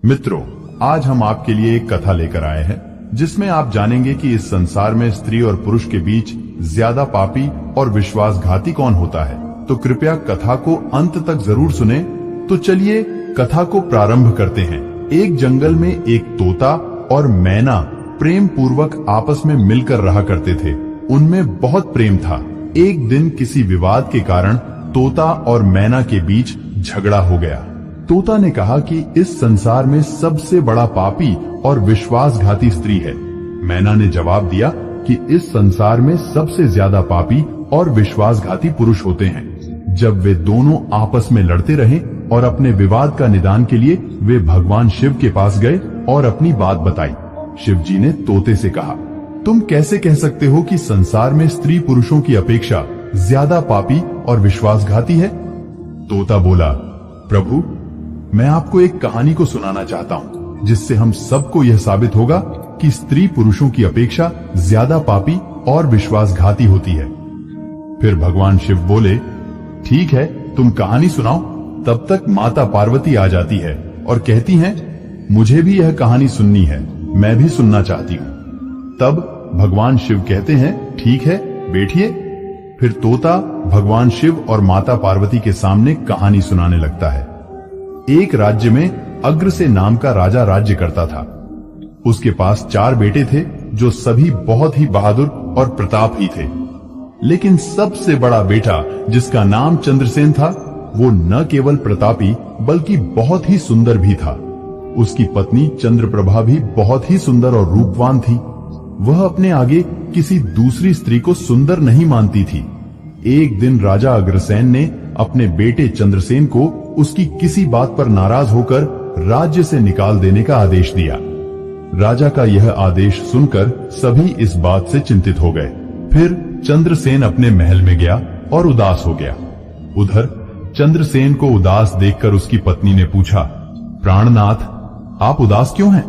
मित्रों, आज हम आपके लिए एक कथा लेकर आए हैं जिसमें आप जानेंगे कि इस संसार में स्त्री और पुरुष के बीच ज्यादा पापी और विश्वासघाती कौन होता है। तो कृपया कथा को अंत तक जरूर सुने। तो चलिए कथा को प्रारंभ करते हैं। एक जंगल में एक तोता और मैना प्रेम पूर्वक आपस में मिलकर रहा करते थे। उनमें बहुत प्रेम था। एक दिन किसी विवाद के कारण तोता और मैना के बीच झगड़ा हो गया। तोता ने कहा कि इस संसार में सबसे बड़ा पापी और विश्वासघाती स्त्री है। मैना ने जवाब दिया कि इस संसार में सबसे ज्यादा पापी और विश्वासघाती पुरुष होते हैं। जब वे दोनों आपस में लड़ते रहे और अपने विवाद का निदान के लिए वे भगवान शिव के पास गए और अपनी बात बताई। शिव जी ने तोते से कहा, तुम कैसे कह सकते हो कि संसार में स्त्री पुरुषों की अपेक्षा ज्यादा पापी और विश्वासघाती है? तोता बोला, प्रभु, मैं आपको एक कहानी को सुनाना चाहता हूँ जिससे हम सबको यह साबित होगा कि स्त्री पुरुषों की अपेक्षा ज्यादा पापी और विश्वासघाती होती है। फिर भगवान शिव बोले, ठीक है, तुम कहानी सुनाओ। तब तक माता पार्वती आ जाती है और कहती हैं, मुझे भी यह कहानी सुननी है, मैं भी सुनना चाहती हूँ। तब भगवान शिव कहते हैं, ठीक है, बैठिए। फिर तोता भगवान शिव और माता पार्वती के सामने कहानी सुनाने लगता है। एक राज्य में अग्रसेन नाम का राजा राज्य करता था। उसके पास 4 बेटे थे जो सभी बहुत ही बहादुर और प्रतापी थे। लेकिन सबसे बड़ा बेटा, जिसका नाम चंद्रसेन था, वो न केवल प्रतापी बल्कि बहुत ही सुंदर भी था। उसकी पत्नी चंद्रप्रभा भी बहुत ही सुंदर और रूपवान थी। वह अपने आगे किसी दूसरी स्त्री को सुंदर नहीं मानती थी। एक दिन राजा अग्रसेन ने अपने बेटे चंद्रसेन को उसकी किसी बात पर नाराज होकर राज्य से निकाल देने का आदेश दिया। राजा का यह आदेश सुनकर सभी इस बात से चिंतित हो गए। फिर चंद्रसेन अपने महल में गया और उदास हो गया। उधर चंद्रसेन को उदास देखकर उसकी पत्नी ने पूछा, प्राणनाथ, आप उदास क्यों हैं?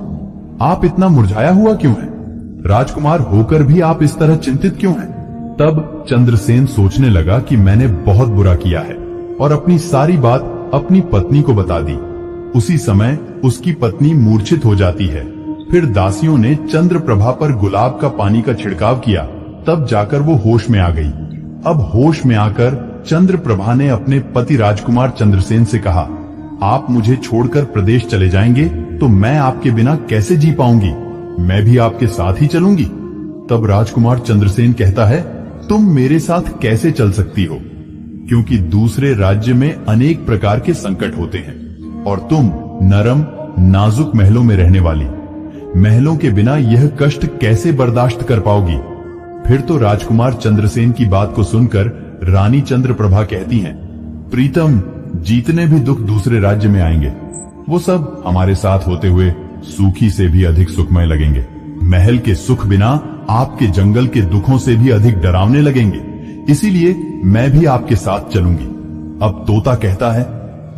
आप इतना मुरझाया हुआ क्यों हैं? राजकुमार होकर भी आप इस तरह चिंतित क्यों हैं? तब चंद्रसेन सोचने लगा कि मैंने बहुत बुरा किया है और अपनी सारी बात अपनी पत्नी को बता दी। उसी समय उसकी पत्नी मूर्छित हो जाती है। फिर दासियों ने चंद्रप्रभा पर गुलाब का पानी का छिड़काव किया। तब जाकर वो होश में आ गई। अब होश में आकर चंद्रप्रभा ने अपने पति राजकुमार चंद्रसेन से कहा, आप मुझे छोड़कर प्रदेश चले जाएंगे तो मैं आपके बिना कैसे जी पाऊंगी? मैं भी आपके साथ ही चलूंगी। तब राजकुमार चंद्रसेन कहता है, तुम मेरे साथ कैसे चल सकती हो? क्योंकि दूसरे राज्य में अनेक प्रकार के संकट होते हैं और तुम नरम नाजुक महलों में रहने वाली, महलों के बिना यह कष्ट कैसे बर्दाश्त कर पाओगी? फिर तो राजकुमार चंद्रसेन की बात को सुनकर रानी चंद्रप्रभा कहती हैं, प्रीतम, जितने भी दुख दूसरे राज्य में आएंगे वो सब हमारे साथ होते हुए सूखी से भी अधिक सुखमय लगेंगे। महल के सुख बिना आपके जंगल के दुखों से भी अधिक डरावने लगेंगे। इसीलिए मैं भी आपके साथ चलूंगी। अब तोता कहता है,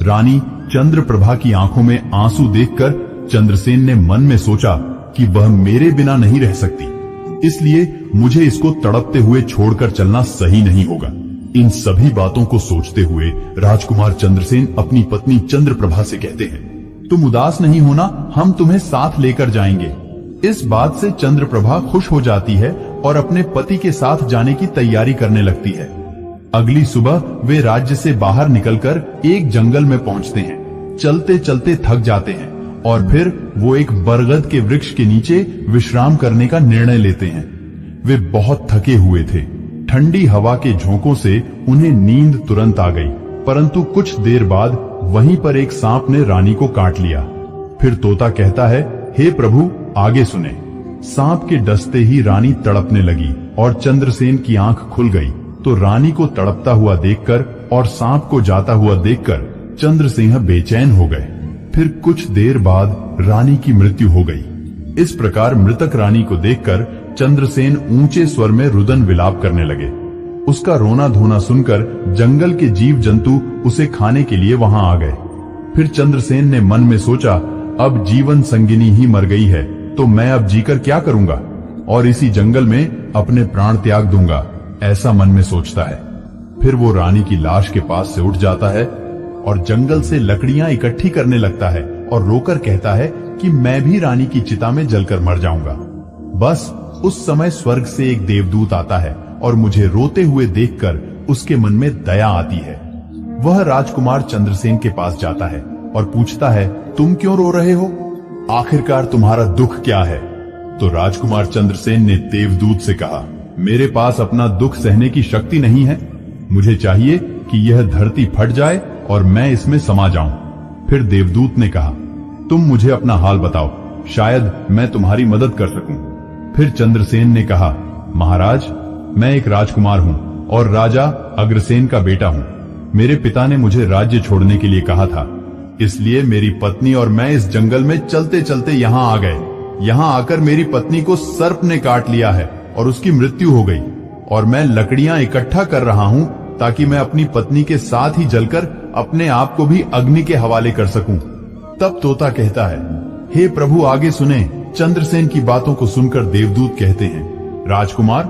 रानी चंद्रप्रभा की आंखों में आंसू देखकर चंद्रसेन ने मन में सोचा कि वह मेरे बिना नहीं रह सकती, इसलिए मुझे इसको तड़पते हुए छोड़कर चलना सही नहीं होगा। इन सभी बातों को सोचते हुए राजकुमार चंद्रसेन अपनी पत्नी चंद्रप्रभा से कहते हैं, तुम उदास नहीं होना, हम तुम्हें साथ लेकर जाएंगे। इस बात से चंद्रप्रभा खुश हो जाती है और अपने पति के साथ जाने की तैयारी करने लगती है। अगली सुबह वे राज्य से बाहर निकलकर एक जंगल में पहुंचते हैं। चलते चलते थक जाते हैं और फिर वो एक बरगद के वृक्ष के नीचे विश्राम करने का निर्णय लेते हैं। वे बहुत थके हुए थे। ठंडी हवा के झोंकों से उन्हें नींद तुरंत आ गई, परंतु कुछ देर बाद वहीं पर एक सांप ने रानी को काट लिया। फिर तोता कहता है, हे प्रभु, आगे सुने। सांप के डसते ही रानी तड़पने लगी और चंद्रसेन की आंख खुल गई। तो रानी को तड़पता हुआ देखकर और सांप को जाता हुआ देखकर चंद्रसेन बेचैन हो गए। फिर कुछ देर बाद रानी की मृत्यु हो गई। इस प्रकार मृतक रानी को देखकर चंद्रसेन ऊंचे स्वर में रुदन विलाप करने लगे। उसका रोना धोना सुनकर जंगल के जीव जंतु उसे खाने के लिए वहां आ गए। फिर चंद्रसेन ने मन में सोचा, अब जीवन संगिनी ही मर गई है तो मैं अब जीकर क्या करूंगा और इसी जंगल में अपने प्राण त्याग दूंगा, ऐसा मन में सोचता है। फिर वो रानी की लाश के पास से उठ जाता है और जंगल से लकड़ियां इकट्ठी करने लगता है और रोकर कहता है कि मैं भी रानी की चिता में जलकर मर जाऊंगा। बस उस समय स्वर्ग से एक देवदूत आता है और मुझे रोते हुए देखकर उसके मन में दया आती है। वह राजकुमार चंद्रसेन के पास जाता है और पूछता है, तुम क्यों रो रहे हो? आखिरकार तुम्हारा दुख क्या है? तो राजकुमार चंद्रसेन ने देवदूत से कहा, मेरे पास अपना दुख सहने की शक्ति नहीं है। मुझे चाहिए कि यह धरती फट जाए और मैं इसमें समा जाऊं। फिर देवदूत ने कहा, तुम मुझे अपना हाल बताओ, शायद मैं तुम्हारी मदद कर सकूं। फिर चंद्रसेन ने कहा, महाराज, मैं एक राजकुमार हूं और राजा अग्रसेन का बेटा हूं। मेरे पिता ने मुझे राज्य छोड़ने के लिए कहा था, इसलिए मेरी पत्नी और मैं इस जंगल में चलते चलते यहाँ आ गए। यहाँ आकर मेरी पत्नी को सर्प ने काट लिया है और उसकी मृत्यु हो गई, और मैं लकड़ियां इकट्ठा कर रहा हूं ताकि मैं अपनी पत्नी के साथ ही जलकर अपने आप को भी अग्नि के हवाले कर सकूं। तब तोता कहता है, हे प्रभु, आगे सुने। चंद्रसेन की बातों को सुनकर देवदूत कहते हैं, राजकुमार,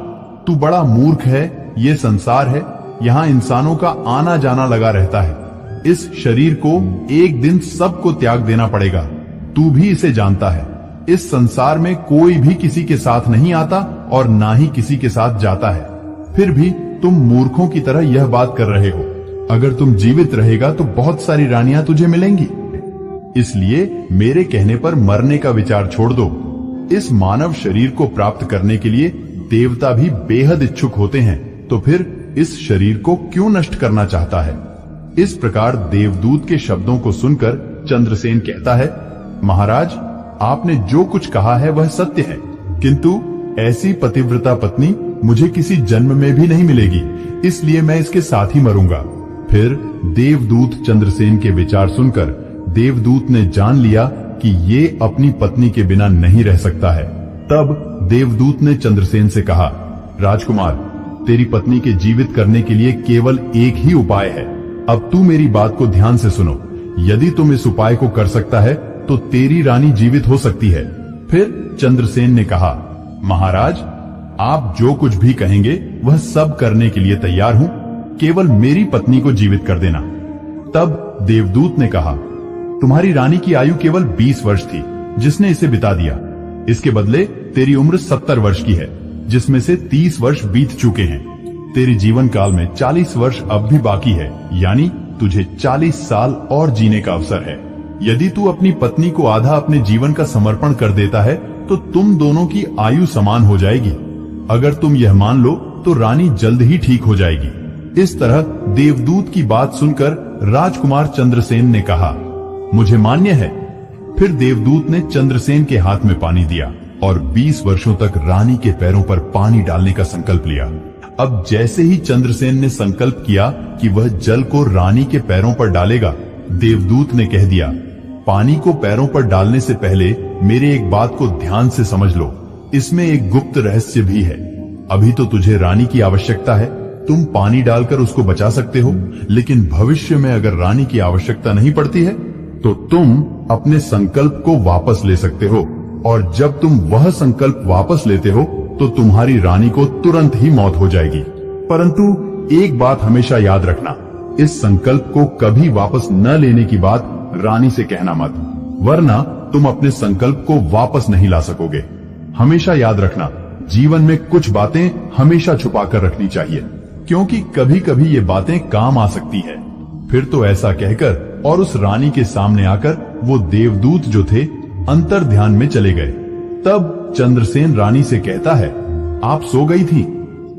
तू बड़ा मूर्ख है। ये संसार है, यहाँ इंसानों का आना जाना लगा रहता है। इस शरीर को एक दिन सबको त्याग देना पड़ेगा। तू भी इसे जानता है। इस संसार में कोई भी किसी के साथ नहीं आता और ना ही किसी के साथ जाता है। फिर भी तुम मूर्खों की तरह यह बात कर रहे हो। अगर तुम जीवित रहेगा तो बहुत सारी रानियां तुझे मिलेंगी, इसलिए मेरे कहने पर मरने का विचार छोड़ दो। इस मानव शरीर को प्राप्त करने के लिए देवता भी बेहद इच्छुक होते हैं, तो फिर इस शरीर को क्यों नष्ट करना चाहता है? इस प्रकार देवदूत के शब्दों को सुनकर चंद्रसेन कहता है, महाराज, आपने जो कुछ कहा है वह सत्य है, किंतु ऐसी पतिव्रता पत्नी मुझे किसी जन्म में भी नहीं मिलेगी, इसलिए मैं इसके साथ ही मरूंगा। फिर देवदूत चंद्रसेन के विचार सुनकर देवदूत ने जान लिया कि ये अपनी पत्नी के बिना नहीं रह सकता है। तब देवदूत ने चंद्रसेन से कहा, राजकुमार, तेरी पत्नी के जीवित करने के लिए केवल एक ही उपाय है। अब तू मेरी बात को ध्यान से सुनो। यदि तुम इस उपाय को कर सकता है तो तेरी रानी जीवित हो सकती है। फिर चंद्रसेन ने कहा, महाराज, आप जो कुछ भी कहेंगे वह सब करने के लिए तैयार हूं, केवल मेरी पत्नी को जीवित कर देना। तब देवदूत ने कहा, तुम्हारी रानी की आयु केवल 20 वर्ष थी, जिसने इसे बिता दिया। इसके बदले तेरी उम्र 70 वर्ष की है, जिसमें से 30 वर्ष बीत चुके हैं। तेरे जीवन काल में 40 वर्ष अब भी बाकी है, यानी तुझे 40 साल और जीने का अवसर है। यदि तू अपनी पत्नी को आधा अपने जीवन का समर्पण कर देता है तो तुम दोनों की आयु समान हो जाएगी। अगर तुम यह मान लो तो रानी जल्द ही ठीक हो जाएगी। इस तरह देवदूत की बात सुनकर राजकुमार चंद्रसेन ने कहा, मुझे मान्य है। फिर देवदूत ने चंद्रसेन के हाथ में पानी दिया और 20 वर्षों तक रानी के पैरों पर पानी डालने का संकल्प लिया। अब जैसे ही चंद्रसेन ने संकल्प किया कि वह जल को रानी के पैरों पर डालेगा, देवदूत ने कह दिया, पानी को पैरों पर डालने से पहले मेरे एक बात को ध्यान से समझ लो। इसमें एक गुप्त रहस्य भी है। अभी तो तुझे रानी की आवश्यकता है, तुम पानी डालकर उसको बचा सकते हो, लेकिन भविष्य में अगर रानी की आवश्यकता नहीं पड़ती है तो तुम अपने संकल्प को वापस ले सकते हो, और जब तुम वह संकल्प वापस लेते हो तो तुम्हारी रानी को तुरंत ही मौत हो जाएगी। परंतु एक बात हमेशा याद रखना, इस संकल्प को कभी वापस न लेने की बात रानी से कहना मत, वरना तुम अपने संकल्प को वापस नहीं ला सकोगे। हमेशा याद रखना, जीवन में कुछ बातें हमेशा छुपा कर रखनी चाहिए, क्योंकि कभी कभी ये बातें काम आ सकती है। फिर तो ऐसा कहकर और उस रानी के सामने आकर वो देवदूत जो थे अंतर ध्यान में चले गए। तब चंद्रसेन रानी से कहता है, आप सो गई थी,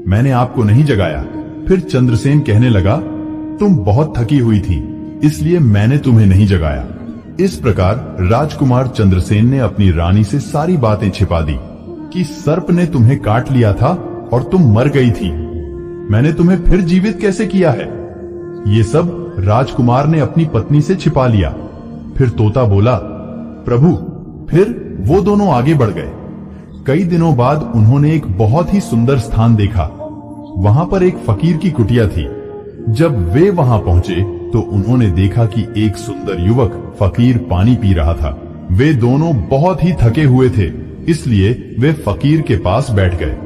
मैंने आपको नहीं जगाया। फिर चंद्रसेन कहने लगा, तुम बहुत थकी हुई थी, इसलिए मैंने तुम्हें नहीं जगाया। इस प्रकार राजकुमार चंद्रसेन ने अपनी रानी से सारी बातें छिपा दी कि सर्प ने तुम्हें काट लिया था और तुम मर गई थी। मैंने तुम्हें फिर जीवित कैसे किया है, ये सब राजकुमार ने अपनी पत्नी से छिपा लिया। फिर तोता बोला, प्रभु। फिर वो दोनों आगे बढ़ गए। कई दिनों बाद उन्होंने एक बहुत ही सुंदर स्थान देखा। वहां पर एक फकीर की कुटिया थी। जब वे वहां पहुंचे तो उन्होंने देखा कि एक सुंदर युवक फकीर पानी पी रहा था। वे दोनों बहुत ही थके हुए थे, इसलिए वे फकीर के पास बैठ गए।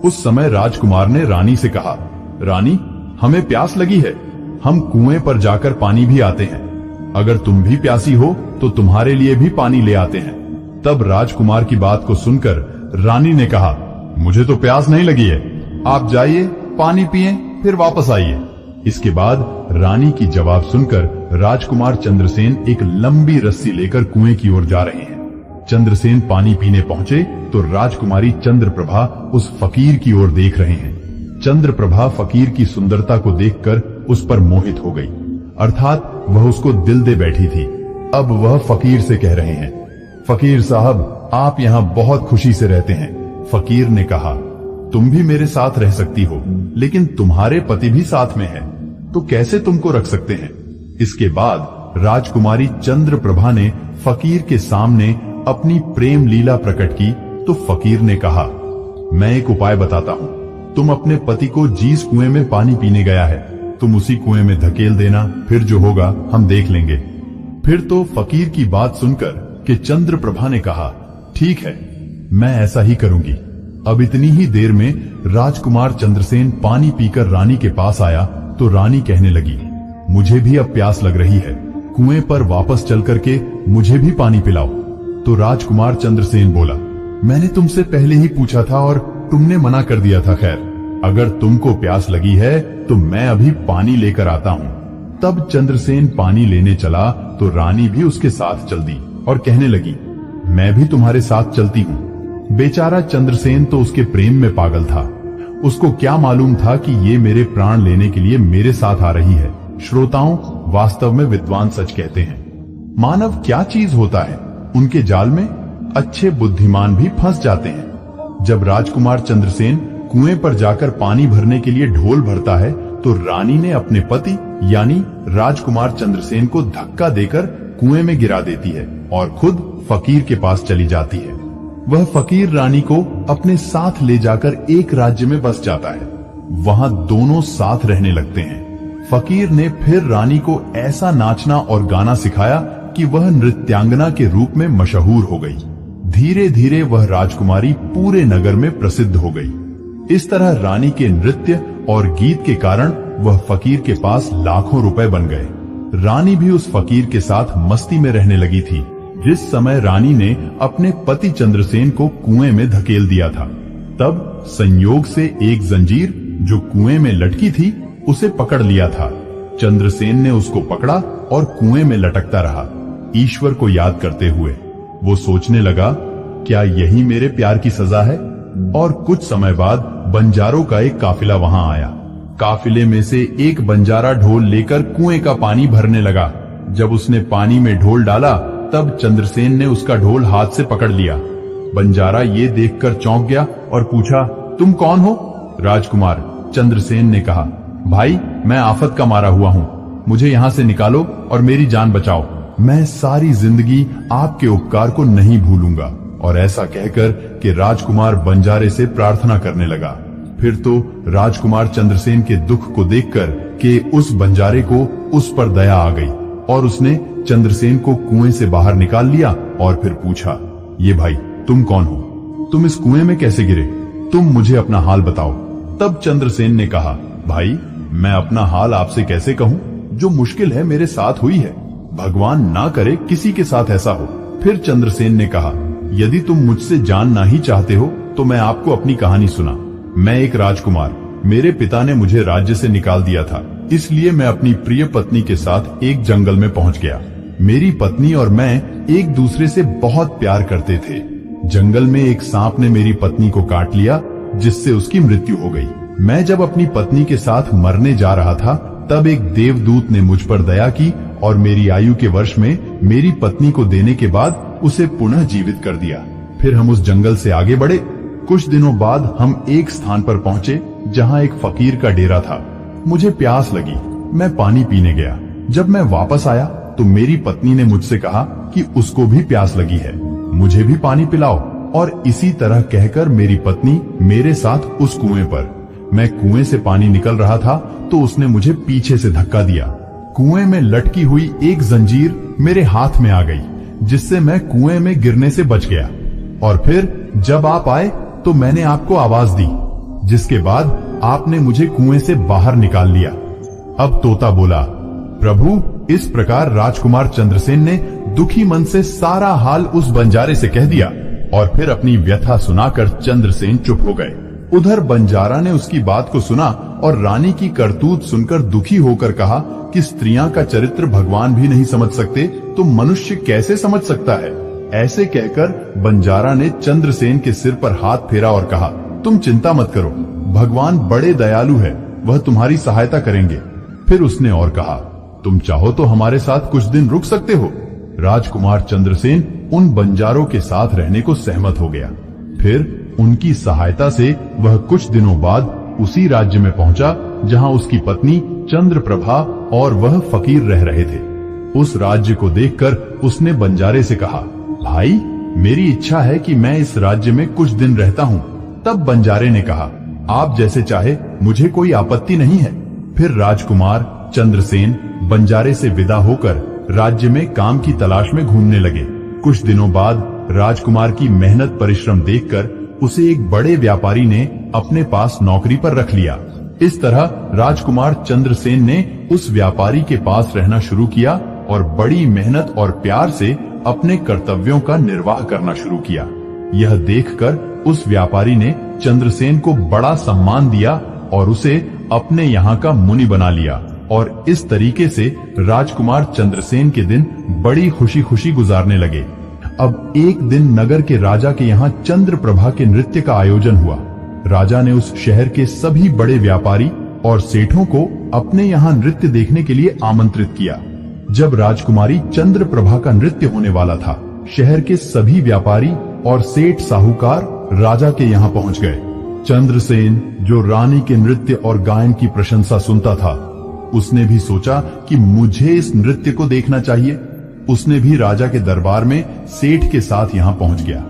उस समय राजकुमार ने रानी से कहा, रानी, हमें प्यास लगी है, हम कुएं पर जाकर पानी भी आते हैं। अगर तुम भी प्यासी हो तो तुम्हारे लिए भी पानी ले आते हैं। तब राजकुमार की बात को सुनकर रानी ने कहा, मुझे तो प्यास नहीं लगी है, आप जाइए, पानी पिए, फिर वापस आइए। इसके बाद रानी की जवाब सुनकर राजकुमार चंद्रसेन एक लंबी रस्सी लेकर कुएं की ओर जा रहे हैं। चंद्रसेन पानी पीने पहुंचे तो राजकुमारी चंद्रप्रभा उस फकीर की ओर देख रहे हैं। चंद्रप्रभा फकीर की सुंदरता को देखकर उस पर मोहित हो गई, अर्थात वह उसको दिल दे बैठी थी। अब वह फकीर से कह रहे हैं, फकीर साहब, आप यहाँ बहुत खुशी से रहते हैं। फकीर ने कहा, तुम भी मेरे साथ रह सकती हो, लेकिन तुम्हारे पति भी साथ में है, तो कैसे तुमको रख सकते हैं। इसके बाद राजकुमारी चंद्रप्रभा ने फकीर के सामने अपनी प्रेम लीला प्रकट की तो फकीर ने कहा, मैं एक उपाय बताता हूँ। तुम अपने पति को जिस कुएं में पानी पीने गया है, तुम उसी कुएं में धकेल देना, फिर जो होगा हम देख लेंगे। फिर तो फकीर की बात सुनकर कि चंद्रप्रभा ने कहा, ठीक है, मैं ऐसा ही करूंगी। अब इतनी ही देर में राजकुमार चंद्रसेन पानी पीकर रानी के पास आया तो रानी कहने लगी, मुझे भी अब प्यास लग रही है, कुएं पर वापस चल करके मुझे भी पानी पिलाओ। तो राजकुमार चंद्रसेन बोला, मैंने तुमसे पहले ही पूछा था और तुमने मना कर दिया था। खैर, अगर तुमको प्यास लगी है तो मैं अभी पानी लेकर आता हूँ। तब चंद्रसेन पानी लेने चला तो रानी भी उसके साथ चल दी और कहने लगी, मैं भी तुम्हारे साथ चलती हूँ। बेचारा चंद्रसेन तो उसके प्रेम में पागल था। उसको क्या मालूम था कि ये मेरे प्राण लेने के लिए मेरे साथ आ रही है। श्रोताओं, वास्तव में विद्वान सच कहते हैं, मानव क्या चीज होता है, उनके जाल में अच्छे बुद्धिमान भी फंस जाते हैं। जब राजकुमार चंद्रसेन कुएं पर जाकर पानी भरने के लिए ढोल भरता है तो रानी ने अपने पति यानी राजकुमार चंद्रसेन को धक्का देकर कुएं में गिरा देती है और खुद फकीर के पास चली जाती है। वह फकीर रानी को अपने साथ ले जाकर एक राज्य में बस जाता है। वहां दोनों साथ रहने लगते हैं। फकीर ने फिर रानी को ऐसा नाचना और गाना सिखाया कि वह नृत्यांगना के रूप में मशहूर हो गई। धीरे धीरे वह राजकुमारी पूरे नगर में प्रसिद्ध हो गई। इस तरह रानी के नृत्य और गीत के कारण वह फकीर के पास लाखों रुपए बन गए। रानी भी उस फकीर के साथ मस्ती में रहने लगी थी। जिस समय रानी ने अपने पति चंद्रसेन को कुएं में धकेल दिया था, तब संयोग से एक जंजीर जो कुएं में लटकी थी उसे पकड़ लिया था। चंद्रसेन ने उसको पकड़ा और कुएं में लटकता रहा। ईश्वर को याद करते हुए वो सोचने लगा, क्या यही मेरे प्यार की सजा है। और कुछ समय बाद बंजारों का एक काफिला वहां आया। काफिले में से एक बंजारा ढोल लेकर कुएं का पानी भरने लगा। जब उसने पानी में ढोल डाला तब चंद्रसेन ने उसका ढोल हाथ से पकड़ लिया। बंजारा ये देखकर चौंक गया और पूछा, तुम कौन हो। राजकुमार चंद्रसेन ने कहा, भाई, मैं आफत का मारा हुआ हूँ, मुझे यहाँ से निकालो और मेरी जान बचाओ। मैं सारी जिंदगी आपके उपकार को नहीं भूलूंगा। और ऐसा कहकर कि राजकुमार बंजारे से प्रार्थना करने लगा। फिर तो राजकुमार चंद्रसेन के दुख को देखकर कि उस बंजारे को उस पर दया आ गई और उसने चंद्रसेन को कुएं से बाहर निकाल लिया और फिर पूछा, ये भाई, तुम कौन हो, तुम इस कुएं में कैसे गिरे, तुम मुझे अपना हाल बताओ। तब चंद्रसेन ने कहा, भाई, मैं अपना हाल आपसे कैसे कहूँ, जो मुश्किल है मेरे साथ हुई है, भगवान ना करे किसी के साथ ऐसा हो। फिर चंद्रसेन ने कहा, यदि तुम मुझसे जानना ही चाहते हो तो मैं आपको अपनी कहानी सुना। मैं एक राजकुमार, मेरे पिता ने मुझे राज्य से निकाल दिया था, इसलिए मैं अपनी प्रिय पत्नी के साथ एक जंगल में पहुंच गया। मेरी पत्नी और मैं एक दूसरे से बहुत प्यार करते थे। जंगल में एक सांप ने मेरी पत्नी को काट लिया, जिससे उसकी मृत्यु हो गई। मैं जब अपनी पत्नी के साथ मरने जा रहा था तब एक देवदूत ने मुझ पर दया की और मेरी आयु के वर्ष में मेरी पत्नी को देने के बाद उसे पुनः जीवित कर दिया। फिर हम उस जंगल से आगे बढ़े। कुछ दिनों बाद हम एक स्थान पर पहुंचे जहां एक फकीर का डेरा था। मुझे प्यास लगी, मैं पानी पीने गया। जब मैं वापस आया तो मेरी पत्नी ने मुझसे कहा कि उसको भी प्यास लगी है, मुझे भी पानी पिलाओ। और इसी तरह कहकर मेरी पत्नी मेरे साथ उस कुएं पर। मैं कुएं से पानी निकल रहा था तो उसने मुझे पीछे से धक्का दिया। कुएं में लटकी हुई एक जंजीर मेरे हाथ में आ गई, जिससे मैं कुएं में गिरने से बच गया। और फिर जब आप आए तो मैंने आपको आवाज दी, जिसके बाद आपने मुझे कुएं से बाहर निकाल लिया। अब तोता बोला, प्रभु, इस प्रकार राजकुमार चंद्रसेन ने दुखी मन से सारा हाल उस बंजारे से कह दिया और फिर अपनी व्यथा सुनाकर चंद्रसेन चुप हो गए। उधर बंजारा ने उसकी बात को सुना और रानी की करतूत सुनकर दुखी होकर कहा कि स्त्रियां का चरित्र भगवान भी नहीं समझ सकते तो मनुष्य कैसे समझ सकता है। ऐसे कहकर बंजारा ने चंद्रसेन के सिर पर हाथ फेरा और कहा, तुम चिंता मत करो, भगवान बड़े दयालु है, वह तुम्हारी सहायता करेंगे। फिर उसने और कहा, तुम चाहो तो हमारे साथ कुछ दिन रुक सकते हो। राजकुमार चंद्रसेन उन बंजारों के साथ रहने को सहमत हो गया। फिर उनकी सहायता से वह कुछ दिनों बाद उसी राज्य में पहुंचा जहां उसकी पत्नी चंद्रप्रभा और वह फकीर रह रहे थे। उस राज्य को देखकर उसने बंजारे से कहा, भाई, मेरी इच्छा है कि मैं इस राज्य में कुछ दिन रहता हूँ। तब बंजारे ने कहा, आप जैसे चाहे, मुझे कोई आपत्ति नहीं है। फिर राजकुमार चंद्रसेन बंजारे से विदा होकर राज्य में काम की तलाश में घूमने लगे। कुछ दिनों बाद राजकुमार की मेहनत परिश्रम देखकर उसे एक बड़े व्यापारी ने अपने पास नौकरी पर रख लिया। इस तरह राजकुमार चंद्रसेन ने उस व्यापारी के पास रहना शुरू किया और बड़ी मेहनत और प्यार से अपने कर्तव्यों का निर्वाह करना शुरू किया। यह देखकर उस व्यापारी ने चंद्रसेन को बड़ा सम्मान दिया और उसे अपने यहाँ का मुनि बना लिया और इस तरीके से राजकुमार चंद्रसेन के दिन बड़ी खुशी खुशी गुजारने लगे। अब एक दिन नगर के राजा के यहाँ चंद्रप्रभा के नृत्य का आयोजन हुआ। राजा ने उस शहर के सभी बड़े व्यापारी और सेठों को अपने यहाँ नृत्य देखने के लिए आमंत्रित किया। जब राजकुमारी चंद्रप्रभा का नृत्य होने वाला था, शहर के सभी व्यापारी और सेठ साहूकार राजा के यहाँ पहुंच गए। चंद्रसेन, जो रानी के नृत्य और गायन की प्रशंसा सुनता था, उसने भी सोचा कि मुझे इस नृत्य को देखना चाहिए। उसने भी राजा के दरबार में सेठ के साथ यहाँ पहुंच गया।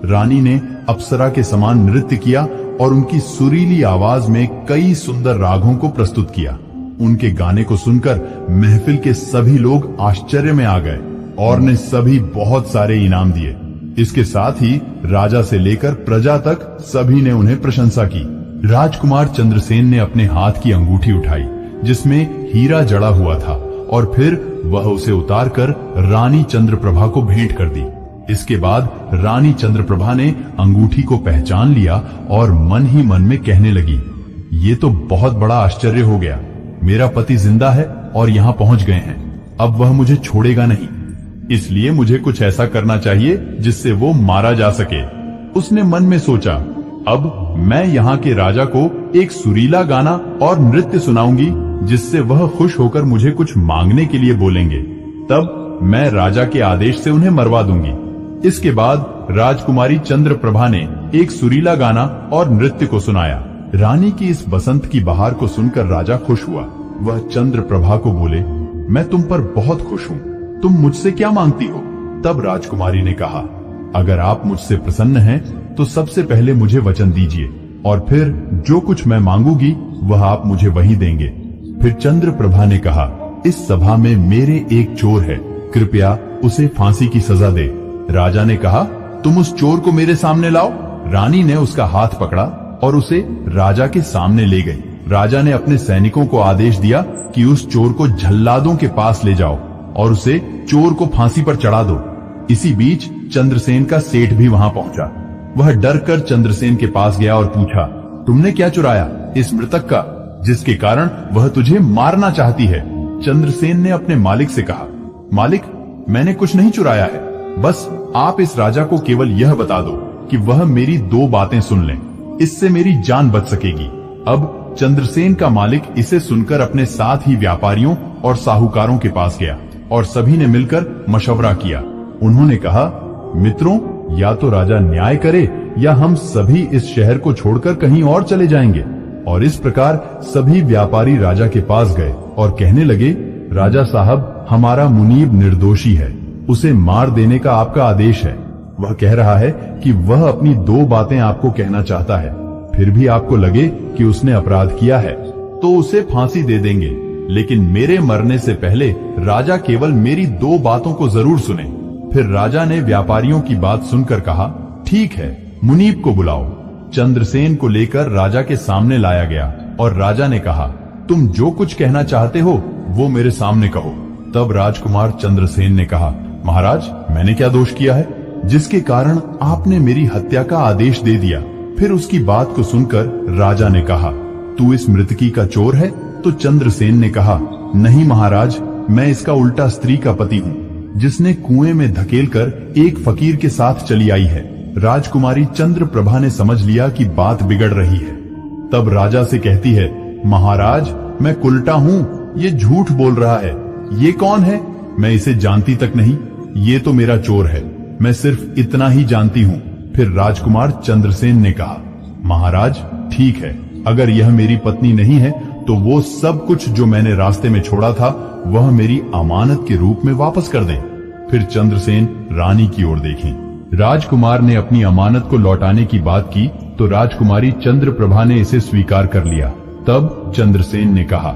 रानी ने अप्सरा के समान नृत्य किया और उनकी सुरीली आवाज में कई सुंदर रागों को प्रस्तुत किया। उनके गाने को सुनकर महफिल के सभी लोग आश्चर्य में आ गए और ने सभी बहुत सारे इनाम दिए। इसके साथ ही राजा से लेकर प्रजा तक सभी ने उन्हें प्रशंसा की। राजकुमार चंद्रसेन ने अपने हाथ की अंगूठी उठाई जिसमें हीरा जड़ा हुआ था और फिर वह उसे उतारकर रानी चंद्रप्रभा को भेंट कर दी। इसके बाद रानी चंद्रप्रभा ने अंगूठी को पहचान लिया और मन ही मन में कहने लगी, ये तो बहुत बड़ा आश्चर्य हो गया। मेरा पति जिंदा है और यहाँ पहुंच गए हैं। अब वह मुझे छोड़ेगा नहीं, इसलिए मुझे कुछ ऐसा करना चाहिए जिससे वो मारा जा सके। उसने मन में सोचा, अब मैं यहाँ के राजा को एक सुरीला गाना और नृत्य सुनाऊंगी जिससे वह खुश होकर मुझे कुछ मांगने के लिए बोलेंगे। तब मैं राजा के आदेश से उन्हें मरवा दूंगी। इसके बाद राजकुमारी चंद्रप्रभा ने एक सुरीला गाना और नृत्य को सुनाया। रानी की इस बसंत की बहार को सुनकर राजा खुश हुआ। वह चंद्रप्रभा को बोले, मैं तुम पर बहुत खुश हूँ, तुम मुझसे क्या मांगती हो? तब राजकुमारी ने कहा, अगर आप मुझसे प्रसन्न हैं तो सबसे पहले मुझे वचन दीजिए और फिर जो कुछ मैं मांगूंगी वह आप मुझे वही देंगे। फिर चंद्रप्रभा ने कहा, इस सभा में मेरे एक चोर है, कृपया उसे फांसी की सजा दे। राजा ने कहा, तुम उस चोर को मेरे सामने लाओ। रानी ने उसका हाथ पकड़ा और उसे राजा के सामने ले गई। राजा ने अपने सैनिकों को आदेश दिया कि उस चोर को जल्लादों के पास ले जाओ और उसे चोर को फांसी पर चढ़ा दो। इसी बीच चंद्रसेन का सेठ भी वहां पहुंचा। वह डर कर चंद्रसेन के पास गया और पूछा, तुमने क्या चुराया इस मृतक का, जिसके कारण वह तुझे मारना चाहती है? चंद्रसेन ने अपने मालिक से कहा, मालिक, मैंने कुछ नहीं चुराया है, बस आप इस राजा को केवल यह बता दो कि वह मेरी दो बातें सुन ले, इससे मेरी जान बच सकेगी। अब चंद्रसेन का मालिक इसे सुनकर अपने साथ ही व्यापारियों और साहूकारों के पास गया और सभी ने मिलकर मशवरा किया। उन्होंने कहा, मित्रों, या तो राजा न्याय करे या हम सभी इस शहर को छोड़कर कहीं और चले जाएंगे। और इस प्रकार सभी व्यापारी राजा के पास गए और कहने लगे, राजा साहब, हमारा मुनीब निर्दोषी है, उसे मार देने का आपका आदेश है। वह कह रहा है कि वह अपनी दो बातें आपको कहना चाहता है, फिर भी आपको लगे कि उसने अपराध किया है तो उसे फांसी दे देंगे, लेकिन मेरे मरने से पहले राजा केवल मेरी दो बातों को जरूर सुने। फिर राजा ने व्यापारियों की बात सुनकर कहा, ठीक है, मुनीब को बुलाओ। चंद्रसेन को लेकर राजा के सामने लाया गया और राजा ने कहा, तुम जो कुछ कहना चाहते हो वो मेरे सामने कहो। तब राजकुमार चंद्रसेन ने कहा, महाराज, मैंने क्या दोष किया है जिसके कारण आपने मेरी हत्या का आदेश दे दिया। फिर उसकी बात को सुनकर राजा ने कहा, तू इस मृतकी का चोर है? तो चंद्रसेन ने कहा, नहीं महाराज, मैं इसका उल्टा स्त्री का पति हूँ, जिसने कुएं में धकेलकर एक फकीर के साथ चली आई है। राजकुमारी चंद्रप्रभा ने समझ लिया कि बात बिगड़ रही है। तब राजा से कहती है, महाराज, मैं कुलटा हूँ, ये झूठ बोल रहा है। ये कौन है? मैं इसे जानती तक नहीं। ये तो मेरा चोर है, मैं सिर्फ इतना ही जानती हूँ। फिर राजकुमार चंद्रसेन ने कहा, महाराज, ठीक है, अगर यह मेरी पत्नी नहीं है तो वो सब कुछ जो मैंने रास्ते में छोड़ा था वह मेरी अमानत के रूप में वापस कर दें। फिर चंद्रसेन रानी की ओर देखें। राजकुमार ने अपनी अमानत को लौटाने की बात की तो राजकुमारी चंद्रप्रभा ने इसे स्वीकार कर लिया। तब चंद्रसेन ने कहा,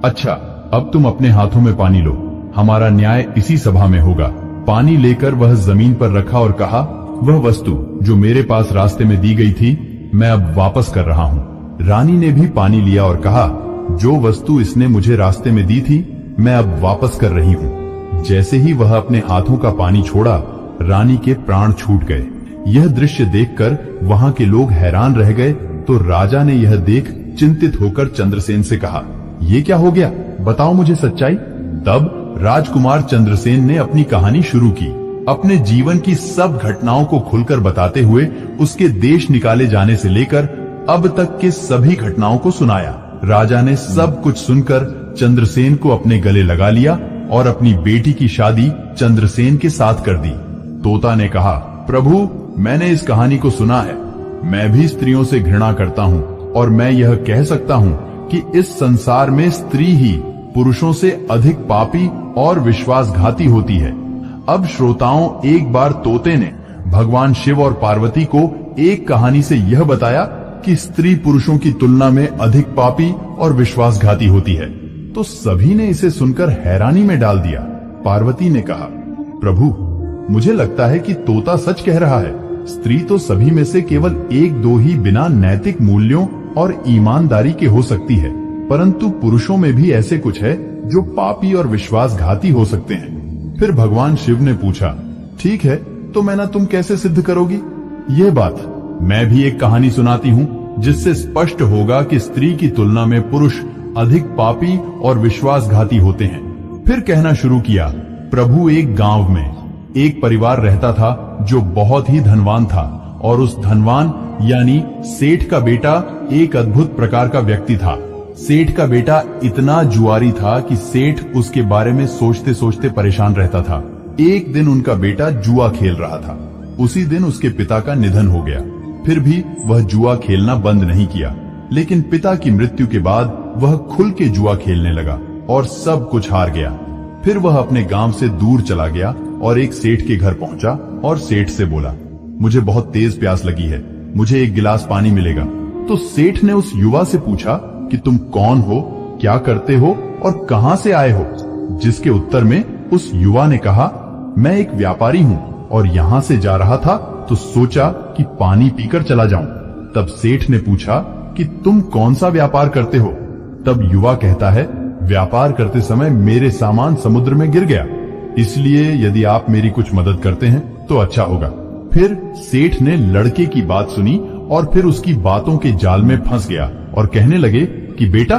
अच्छा, अब तुम अपने हाथों में पानी लो, हमारा न्याय इसी सभा में होगा। पानी लेकर वह जमीन पर रखा और कहा, वह वस्तु जो मेरे पास रास्ते में दी गई थी मैं अब वापस कर रहा हूँ। रानी ने भी पानी लिया और कहा, जो वस्तु इसने मुझे रास्ते में दी थी मैं अब वापस कर रही हूँ। जैसे ही वह अपने हाथों का पानी छोड़ा, रानी के प्राण छूट गए। यह दृश्य देखकर वहां के लोग हैरान रह गए। तो राजा ने यह देख चिंतित होकर चंद्रसेन से कहा, ये क्या हो गया, बताओ मुझे सच्चाई। तब राजकुमार चंद्रसेन ने अपनी कहानी शुरू की, अपने जीवन की सब घटनाओं को खुलकर बताते हुए उसके देश निकाले जाने से लेकर अब तक के सभी घटनाओं को सुनाया। राजा ने सब कुछ सुनकर चंद्रसेन को अपने गले लगा लिया और अपनी बेटी की शादी चंद्रसेन के साथ कर दी। तोता ने कहा, प्रभु, मैंने इस कहानी को सुना है। मैं भी स्त्रियों से घृणा करता हूँ और मैं यह कह सकता हूँ कि इस संसार में स्त्री ही पुरुषों से अधिक पापी और विश्वासघाती होती है। अब श्रोताओं, एक बार तोते ने भगवान शिव और पार्वती को एक कहानी से यह बताया कि स्त्री पुरुषों की तुलना में अधिक पापी और विश्वासघाती होती है, तो सभी ने इसे सुनकर हैरानी में डाल दिया। पार्वती ने कहा, प्रभु, मुझे लगता है कि तोता सच कह रहा है। स्त्री तो सभी में से केवल एक दो ही बिना नैतिक मूल्यों और ईमानदारी के हो सकती है, परंतु पुरुषों में भी ऐसे कुछ है जो पापी और विश्वासघाती हो सकते हैं। फिर भगवान शिव ने पूछा, ठीक है, तो मैं ना तुम कैसे सिद्ध करोगी ये बात? मैं भी एक कहानी सुनाती हूँ जिससे स्पष्ट होगा कि स्त्री की तुलना में पुरुष अधिक पापी और विश्वासघाती होते हैं। फिर कहना शुरू किया, प्रभु, एक गांव में एक परिवार रहता था जो बहुत ही धनवान था और उस धनवान यानी सेठ का बेटा एक अद्भुत प्रकार का व्यक्ति था। सेठ का बेटा इतना जुआरी था कि सेठ उसके बारे में सोचते सोचते परेशान रहता था। एक दिन उनका बेटा जुआ खेल रहा था। उसी दिन उसके पिता का निधन हो गया। फिर भी वह जुआ खेलना बंद नहीं किया, लेकिन पिता की मृत्यु के बाद वह खुल के जुआ खेलने लगा और सब कुछ हार गया। फिर वह अपने गांव से दूर चला गया और एक सेठ के घर पहुंचा और सेठ से बोला, मुझे बहुत तेज प्यास लगी है, मुझे एक गिलास पानी मिलेगा? तो सेठ ने उस युवा से पूछा कि तुम कौन हो, क्या करते हो और कहां से आए हो? जिसके उत्तर में उस युवा ने कहा, मैं एक व्यापारी हूँ और यहाँ से जा रहा था तो सोचा कि पानी पीकर चला जाऊं। तब सेठ ने पूछा कि तुम कौन सा व्यापार करते हो? तब युवा कहता है, व्यापार करते समय मेरे सामान समुद्र में गिर गया, इसलिए यदि आप मेरी कुछ मदद करते हैं तो अच्छा होगा। फिर सेठ ने लड़के की बात सुनी और फिर उसकी बातों के जाल में फंस गया और कहने लगे कि बेटा,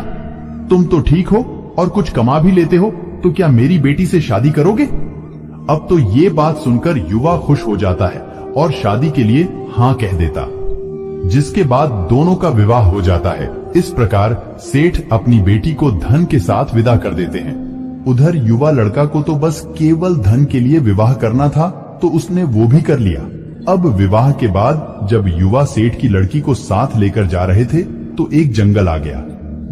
तुम तो ठीक हो और कुछ कमा भी लेते हो, तो क्या मेरी बेटी से शादी करोगे? अब तो ये बात सुनकर युवा खुश हो जाता है और शादी के लिए हाँ कह देता, जिसके बाद दोनों का विवाह हो जाता है। इस प्रकार सेठ अपनी बेटी को धन के साथ विदा कर देते हैं। उधर युवा लड़का को तो बस केवल धन के लिए विवाह करना था, तो उसने वो भी कर लिया। अब विवाह के बाद जब युवा सेठ की लड़की को साथ लेकर जा रहे थे तो एक जंगल आ गया।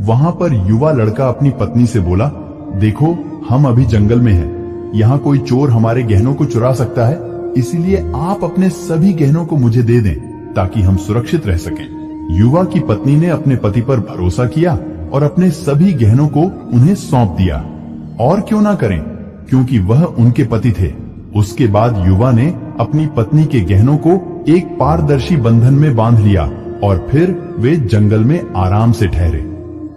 वहां पर युवा लड़का अपनी पत्नी से बोला, देखो, हम अभी जंगल में हैं, यहाँ कोई चोर हमारे गहनों को चुरा सकता है, इसीलिए आप अपने सभी गहनों को मुझे दे दें ताकि हम सुरक्षित रह सकें। युवा की पत्नी ने अपने पति पर भरोसा किया और अपने सभी गहनों को उन्हें सौंप दिया। और क्यों ना करें, क्योंकि वह उनके पति थे। उसके बाद युवा ने अपनी पत्नी के गहनों को एक पारदर्शी बंधन में बांध लिया और फिर वे जंगल में आराम से ठहरे।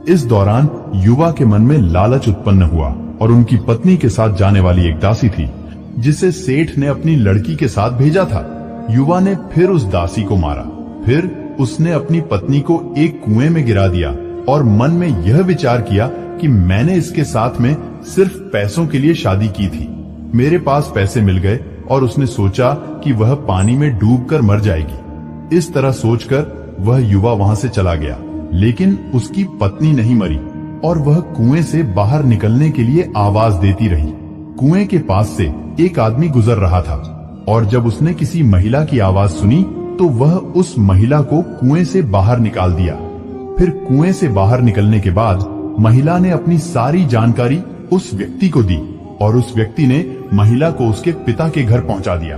इस दौरान युवा के मन में लालच उत्पन्न हुआ और उनकी पत्नी के साथ जाने वाली एक दासी थी जिसे सेठ ने अपनी लड़की के साथ भेजा था। युवा ने फिर उस दासी को मारा। फिर उसने अपनी पत्नी को एक कुएं में गिरा दिया और मन में यह विचार किया कि मैंने इसके साथ में सिर्फ पैसों के लिए शादी की थी, मेरे पास पैसे मिल गए और उसने सोचा कि वह पानी में डूबकर मर जाएगी। इस तरह सोचकर वह युवा वहां से चला गया, लेकिन उसकी पत्नी नहीं मरी और वह कुएं से बाहर निकलने के लिए आवाज देती रही। कुएं के पास से एक आदमी गुजर रहा था और जब उसने किसी महिला की आवाज सुनी तो वह उस महिला को कुएं से बाहर निकाल दिया। फिर कुएं से बाहर निकलने के बाद महिला ने अपनी सारी जानकारी उस व्यक्ति को दी और उस व्यक्ति ने महिला को उसके पिता के घर पहुंचा दिया।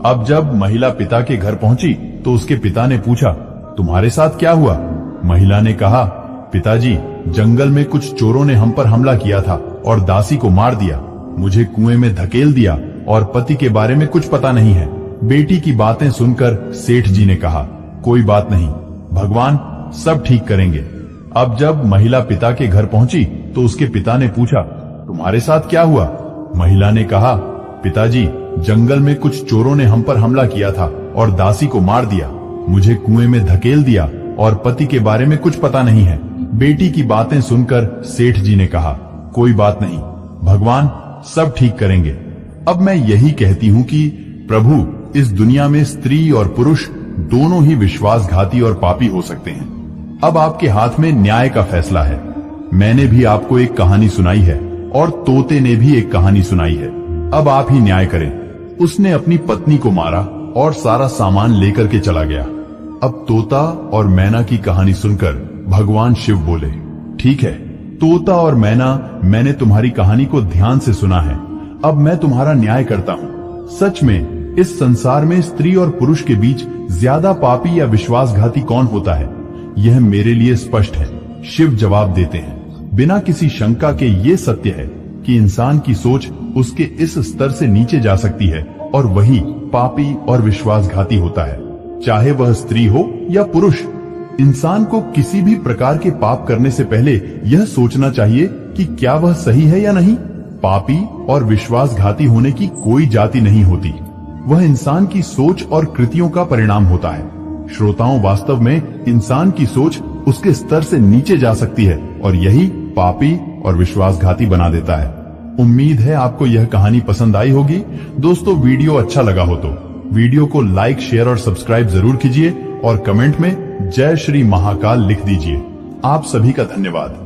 अब जब महिला पिता के घर पहुंची तो उसके पिता ने पूछा, तुम्हारे साथ क्या हुआ? महिला ने कहा, पिताजी, जंगल में कुछ चोरों ने हम पर हमला किया था और दासी को मार दिया, मुझे कुएं में धकेल दिया और पति के बारे में कुछ पता नहीं है। बेटी की बातें सुनकर सेठ जी ने कहा, कोई बात नहीं, भगवान सब ठीक करेंगे। अब जब महिला पिता के घर पहुंची तो उसके पिता ने पूछा, तुम्हारे साथ क्या हुआ? महिला ने कहा, पिताजी, जंगल में कुछ चोरों ने हम पर हमला किया था और दासी को मार दिया, मुझे कुएं में धकेल दिया और पति के बारे में कुछ पता नहीं है। बेटी की बातें सुनकर सेठ जी ने कहा, कोई बात नहीं, भगवान सब ठीक करेंगे। अब मैं यही कहती हूँ कि प्रभु, इस दुनिया में स्त्री और पुरुष दोनों ही विश्वासघाती और पापी हो सकते हैं। अब आपके हाथ में न्याय का फैसला है। मैंने भी आपको एक कहानी सुनाई है और तोते ने भी एक कहानी सुनाई है। अब आप ही न्याय करें। उसने अपनी पत्नी को मारा और सारा सामान लेकर के चला गया। अब तोता और मैना की कहानी सुनकर भगवान शिव बोले, ठीक है तोता और मैना, मैंने तुम्हारी कहानी को ध्यान से सुना है। अब मैं तुम्हारा न्याय करता हूँ। सच में इस संसार में स्त्री और पुरुष के बीच ज्यादा पापी या विश्वासघाती कौन होता है, यह मेरे लिए स्पष्ट है। शिव जवाब देते हैं, बिना किसी शंका के ये सत्य है कि इंसान की सोच उसके इस स्तर से नीचे जा सकती है और वही पापी और विश्वासघाती होता है, चाहे वह स्त्री हो या पुरुष। इंसान को किसी भी प्रकार के पाप करने से पहले यह सोचना चाहिए कि क्या वह सही है या नहीं। पापी और विश्वासघाती होने की कोई जाति नहीं होती, वह इंसान की सोच और कृतियों का परिणाम होता है। श्रोताओं, वास्तव में इंसान की सोच उसके स्तर से नीचे जा सकती है और यही पापी और विश्वासघाती बना देता है। उम्मीद है आपको यह कहानी पसंद आई होगी। दोस्तों, वीडियो अच्छा लगा हो तो वीडियो को लाइक, शेयर और सब्सक्राइब जरूर कीजिए और कमेंट में जय श्री महाकाल लिख दीजिए। आप सभी का धन्यवाद।